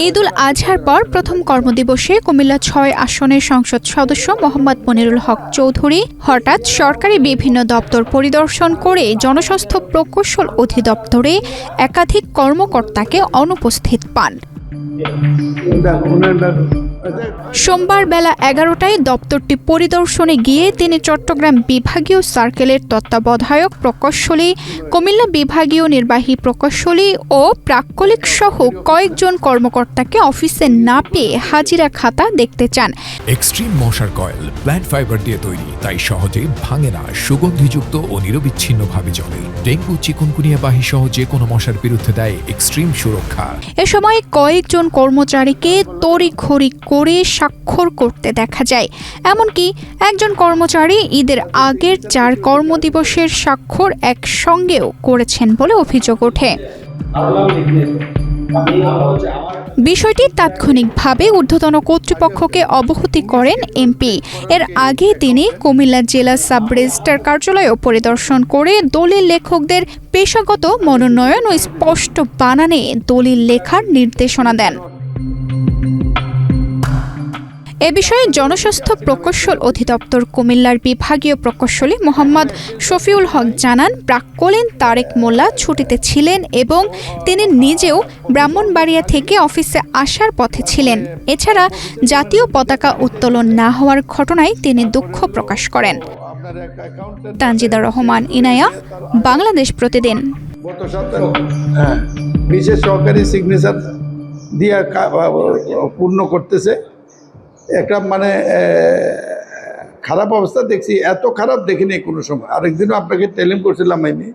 ঈদুল আজহার পর প্রথম কর্মদিবসে কুমিল্লা ৬ আসনের সংসদ সদস্য মোহাম্মদ মনিরুল হক চৌধুরী হঠাৎ সরকারি বিভিন্ন দপ্তর পরিদর্শন করে জনস্বাস্থ্য প্রকৌশল অধিদপ্তরে একাধিক কর্মকর্তাকে অনুপস্থিত পান। সোমবার বেলা ১১টায় দপ্তরটি পরিদর্শনে গিয়ে তিনি চট্টগ্রাম বিভাগীয় সার্কেলের তত্ত্বাবধায়ক প্রকৌশলী, কুমিল্লা বিভাগীয় নির্বাহী প্রকৌশলী ও প্রাক্কলিক সহ কয়েকজন কর্মকর্তাকে অফিসে না পেয়ে হাজিরা খাতা দেখতে চান। এক্সট্রিম মশার কয়েল প্ল্যান্ট ফাইবার দিয়ে তৈরি, তাই সহজে ভাঙে না, সুগন্ধিযুক্ত ও নিরবিচ্ছিন্নভাবে জ্বলে। ডেঙ্গু, চিকুনগুনিয়া বাহি সহ যে কোনো মশার বিরুদ্ধে দেয় এক্সট্রিম সুরক্ষা। এ সময় কয়েকজন কর্মচারীকে তড়িঘড়ি করে স্বাক্ষর করতে দেখা যায়। এমনকি একজন কর্মচারী ঈদের আগের ৪ কর্মদিবসের স্বাক্ষর একসঙ্গেও করেছেন বলে অভিযোগ ওঠে। বিষয়টি তাৎক্ষণিকভাবে ঊর্ধ্বতন কর্তৃপক্ষকে অবহিত করেন এমপি। এর আগে তিনি কুমিল্লা জেলা সাব রেজিস্ট্রার কার্যালয়ও পরিদর্শন করে দলিল লেখকদের পেশাগত মনোনয়ন ও স্পষ্ট বানানে দলিল লেখার নির্দেশনা দেন। এ বিষয়ে জনস্বাস্থ্য প্রকৌশল অধিদপ্তর কুমিল্লার বিভাগীয় প্রকৌশলী মোহাম্মদ শফিউল হক জানান, প্রাক্কলীন তারেক মোল্লা ছুটিতে ছিলেন এবং তিনি নিজেও ব্রাহ্মণবাড়িয়া থেকে অফিসে আসার পথে ছিলেন। এছাড়া জাতীয় পতাকা উত্তোলন না হওয়ার ঘটনায় তিনি দুঃখ প্রকাশ করেন। তানজিদা রহমান, ইনায়া, বাংলাদেশ প্রতিদিন। বিশেষ সহকারী সিগনেচার দিয়ে পূর্ণ করতেছে। একটা মানে খারাপ অবস্থা দেখছি, এত খারাপ দেখিনি কোনো সময়। আরেকদিনও আপনাকে টেলিং করছিলাম আমি